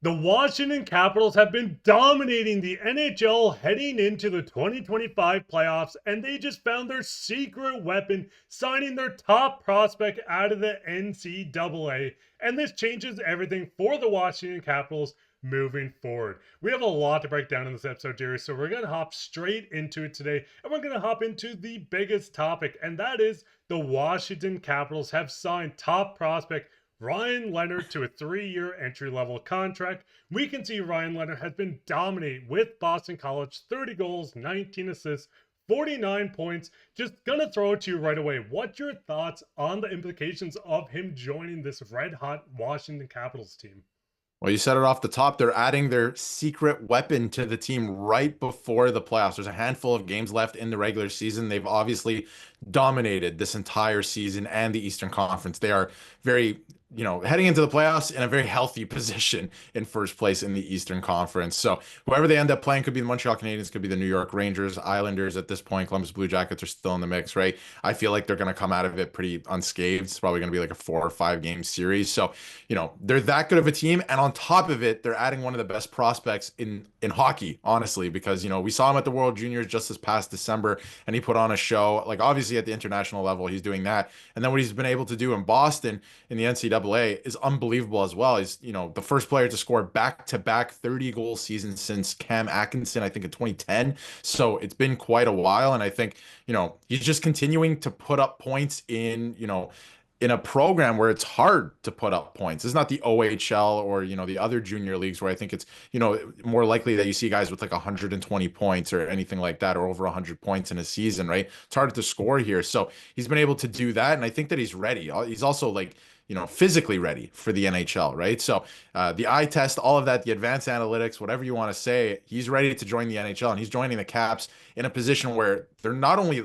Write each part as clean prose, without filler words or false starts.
The Washington Capitals have been dominating the NHL heading into the 2025 playoffs, and they just found their secret weapon, signing their top prospect out of the NCAA. And this changes everything for the Washington Capitals moving forward. We have a lot to break down in this episode, dear, so we're going to hop straight into it today, and we're going to hop into the biggest topic, and that is the Washington Capitals have signed top prospect Ryan Leonard to a 3-year entry-level contract. We can see Ryan Leonard has been dominating with Boston College, 30 goals, 19 assists, 49 points. Just gonna throw it to you right away. What's your thoughts on the implications of him joining this red-hot Washington Capitals team? Well, you said it off the top. They're adding their secret weapon to the team right before the playoffs. There's a handful of games left in the regular season. They've obviously dominated this entire season and the Eastern Conference. They are very, heading into the playoffs in a very healthy position in first place in the Eastern Conference. So whoever they end up playing could be the Montreal Canadiens, could be the New York Rangers, Islanders at this point. Columbus Blue Jackets are still in the mix, right? I feel like they're going to come out of it pretty unscathed. It's probably going to be like a 4 or 5 game series. So they're that good of a team. And on top of it, they're adding one of the best prospects in hockey, honestly, because, we saw him at the World Juniors just this past December and he put on a show. Like, obviously, at the international level, he's doing that. And then what he's been able to do in Boston in the NCAA is unbelievable as well. He's, the first player to score back-to-back 30-goal seasons since Cam Atkinson, I think, in 2010. So it's been quite a while. And I think, he's just continuing to put up points in a program where it's hard to put up points. It's not the OHL or, the other junior leagues where I think it's, more likely that you see guys with like 120 points or anything like that, or over 100 points in a season, right? It's hard to score here. So he's been able to do that. And I think that he's ready. He's also like, physically ready for the NHL, right? So the eye test, all of that, the advanced analytics, whatever you want to say, he's ready to join the NHL, and he's joining the Caps in a position where they're not only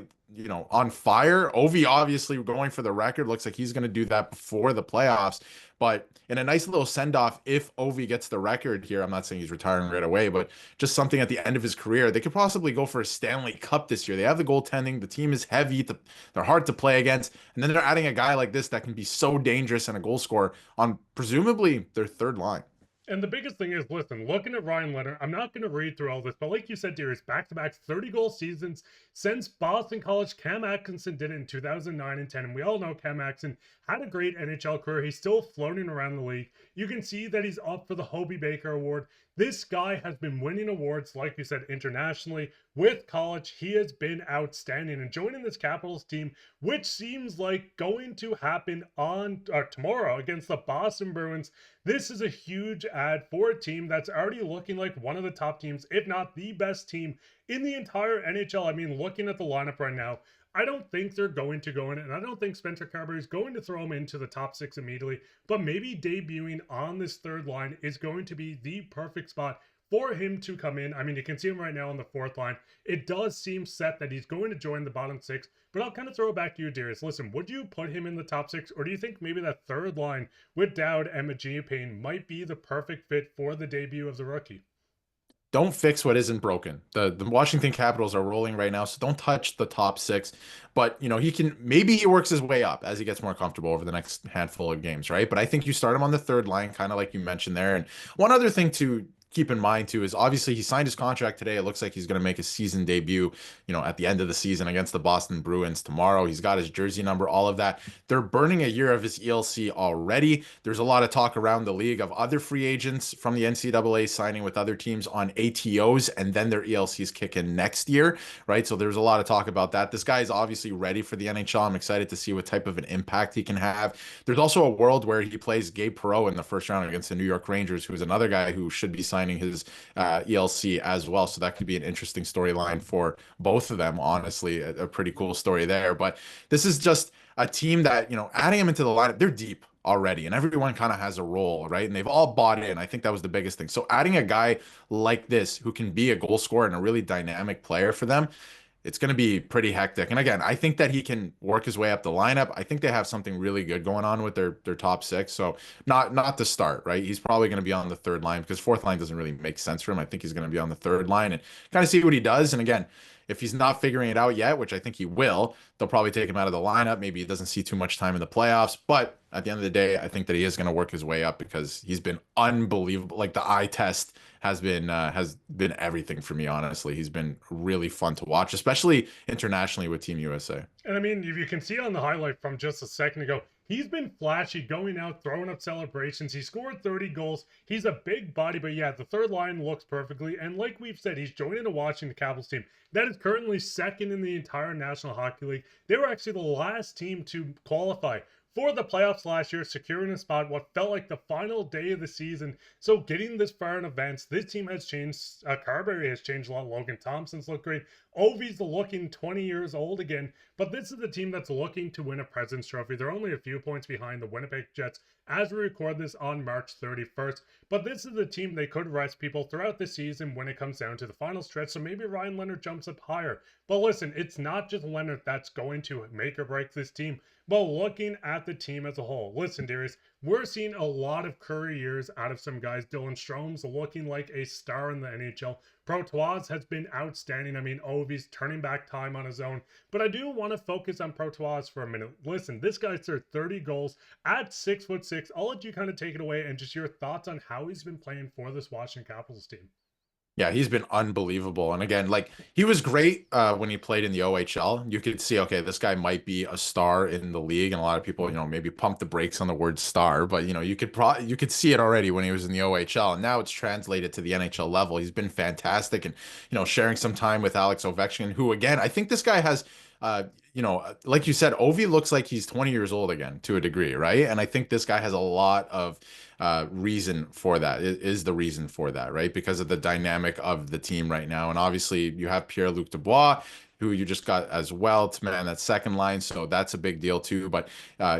on fire. Ovi obviously going for the record. Looks like he's going to do that before the playoffs. But in a nice little send-off, if Ovi gets the record here, I'm not saying he's retiring right away, but just something at the end of his career, they could possibly go for a Stanley Cup this year. They have the goaltending. The team is heavy. They're hard to play against. And then they're adding a guy like this that can be so dangerous and a goal scorer on presumably their third line. And the biggest thing is, listen, looking at Ryan Leonard, I'm not going to read through all this, but like you said, dear, it's back-to-back 30-goal seasons since Boston College. Cam Atkinson did it in 2009 and 10, and we all know Cam Atkinson had a great NHL career. He's still floating around the league. You can see that he's up for the Hobie Baker Award. This guy has been winning awards, like you said, internationally. With college, he has been outstanding. And joining this Capitals team, which seems like going to happen on tomorrow against the Boston Bruins, this is a huge add for a team that's already looking like one of the top teams, if not the best team in the entire NHL. I mean, looking at the lineup right now, I don't think they're going to go in, and I don't think Spencer Carbery is going to throw him into the top six immediately, but maybe debuting on this third line is going to be the perfect spot for him to come in. I mean, you can see him right now on the fourth line. It does seem set that he's going to join the bottom six, but I'll kind of throw it back to you, Darius. Listen, would you put him in the top six, or do you think maybe that third line with Dowd and Payne might be the perfect fit for the debut of the rookie? Don't fix what isn't broken. The Washington Capitals are rolling right now, so don't touch the top six. But he works his way up as he gets more comfortable over the next handful of games, right? But I think you start him on the third line, kind of like you mentioned there. And one other thing to keep in mind too is obviously he signed his contract today. It looks like he's going to make his season debut, at the end of the season against the Boston Bruins tomorrow. He's got his jersey number, all of that. They're burning a year of his ELC already. There's a lot of talk around the league of other free agents from the NCAA signing with other teams on ATOs, and then their ELCs kick in next year, right? So there's a lot of talk about that. This guy is obviously ready for the NHL. I'm excited to see what type of an impact he can have. There's also a world where he plays Gabe Perreault in the first round against the New York Rangers, who's another guy who should be signing his ELC as well. So that could be an interesting storyline for both of them. Honestly, a pretty cool story there. But this is just a team that, adding them into the lineup, they're deep already, and everyone kind of has a role, right? And they've all bought in. I think that was the biggest thing. So adding a guy like this who can be a goal scorer and a really dynamic player for them, it's going to be pretty hectic. And again, I think that he can work his way up the lineup. I think they have something really good going on with their top six. So not to start, right? He's probably going to be on the third line because fourth line doesn't really make sense for him. I think he's going to be on the third line and kind of see what he does. And again, If he's not figuring it out yet, which I think he will, they'll probably take him out of the lineup. Maybe he doesn't see too much time in the playoffs. But at the end of the day, I think that he is going to work his way up because he's been unbelievable. Like the eye test has been everything for me, honestly. He's been really fun to watch, especially internationally with Team USA. And I mean, if you can see on the highlight from just a second ago, he's been flashy, going out, throwing up celebrations. He scored 30 goals. He's a big body, but yeah, the third line looks perfectly. And like we've said, he's joining a Washington Capitals team that is currently second in the entire National Hockey League. They were actually the last team to qualify for the playoffs last year, securing a spot what felt like the final day of the season. So getting this far in events, this team has changed. Carbery has changed a lot. Logan Thompson's looked great. Ovi's looking 20 years old again. But this is the team that's looking to win a President's Trophy. They're only a few points behind the Winnipeg Jets as we record this on March 31st. But this is the team they could rest people throughout the season when it comes down to the final stretch. So maybe Ryan Leonard jumps up higher. But listen, it's not just Leonard that's going to make or break this team, but looking at the team as a whole. Listen, dearies, we're seeing a lot of career years out of some guys. Dylan Strome's looking like a star in the NHL. Protas has been outstanding. I mean, Ovi's turning back time on his own. But I do want to focus on Protas for a minute. Listen, this guy's through 30 goals at 6'6". I'll let you kind of take it away and just your thoughts on how he's been playing for this Washington Capitals team. Yeah, he's been unbelievable. And again, like he was great when he played in the OHL. You could see, okay, this guy might be a star in the league. And a lot of people, maybe pump the brakes on the word star, but you could see it already when he was in the OHL. And now it's translated to the NHL level. He's been fantastic and, sharing some time with Alexander Ovechkin, who again, I think this guy has like you said, Ovi looks like he's 20 years old again to a degree, right? And I think this guy has a lot of reason for that. It is the reason for that, right? Because of the dynamic of the team right now. And obviously you have Pierre-Luc Dubois, who you just got as well to man that second line. So that's a big deal too. But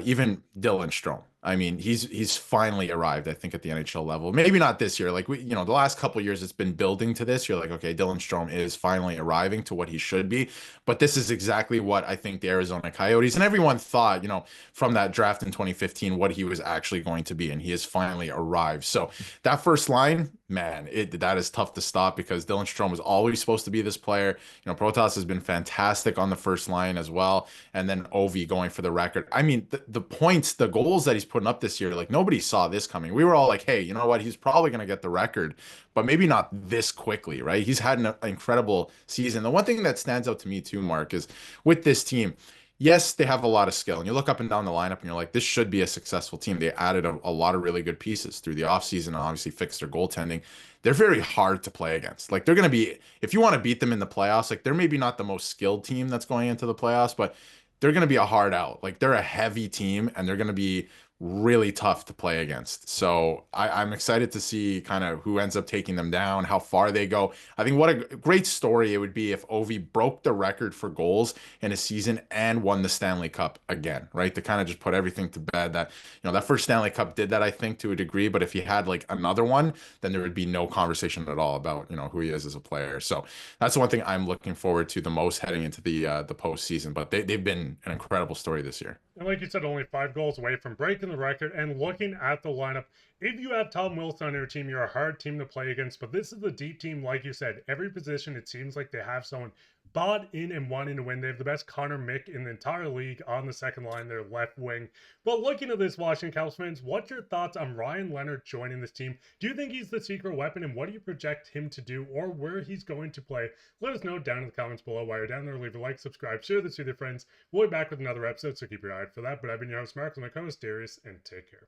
even Dylan Strome, I mean, he's finally arrived, I think, at the NHL level. Maybe not this year. Like the last couple of years, it's been building to this. You're like, okay, Dylan Strome is finally arriving to what he should be. But this is exactly what I think the Arizona Coyotes and everyone thought, from that draft in 2015, what he was actually going to be. And he has finally arrived. So that first line, man, that is tough to stop because Dylan Strome was always supposed to be this player. Protas has been fantastic on the first line as well. And then Ovi going for the record. I mean, the points, the goals that he's putting up this year, like nobody saw this coming. We were all like, hey, you know what? He's probably going to get the record, but maybe not this quickly, right? He's had an incredible season. The one thing that stands out to me too, Mark, is with this team, yes, they have a lot of skill. And you look up and down the lineup and you're like, this should be a successful team. They added a lot of really good pieces through the offseason and obviously fixed their goaltending. They're very hard to play against. Like they're going to be, if you want to beat them in the playoffs, like they're maybe not the most skilled team that's going into the playoffs, but they're going to be a hard out. Like they're a heavy team and they're going to be really tough to play against. So I'm excited to see kind of who ends up taking them down, how far they go. I think what a great story it would be if Ovi broke the record for goals in a season and won the Stanley Cup again, right? To kind of just put everything to bed that, that first Stanley Cup did that, I think, to a degree. But if he had like another one, then there would be no conversation at all about, who he is as a player. So that's the one thing I'm looking forward to the most heading into the postseason. But they've been an incredible story this year. And like you said, only 5 goals away from breaking the record. And looking at the lineup, if you have Tom Wilson on your team, you're a hard team to play against. But this is a deep team, like you said. Every position, it seems like they have someone bought in and wanting to win. They have the best Connor Mick in the entire league on the second line, their left wing. But looking at this, Washington Capitals fans, what's your thoughts on Ryan Leonard joining this team? Do you think he's the secret weapon, and what do you project him to do or where he's going to play? Let us know down in the comments below. While you're down there, leave a like, subscribe, share this with your friends. We'll be back with another episode, so keep your eye out for that. But I've been your host, Mark, and my co-host, Darius, and take care.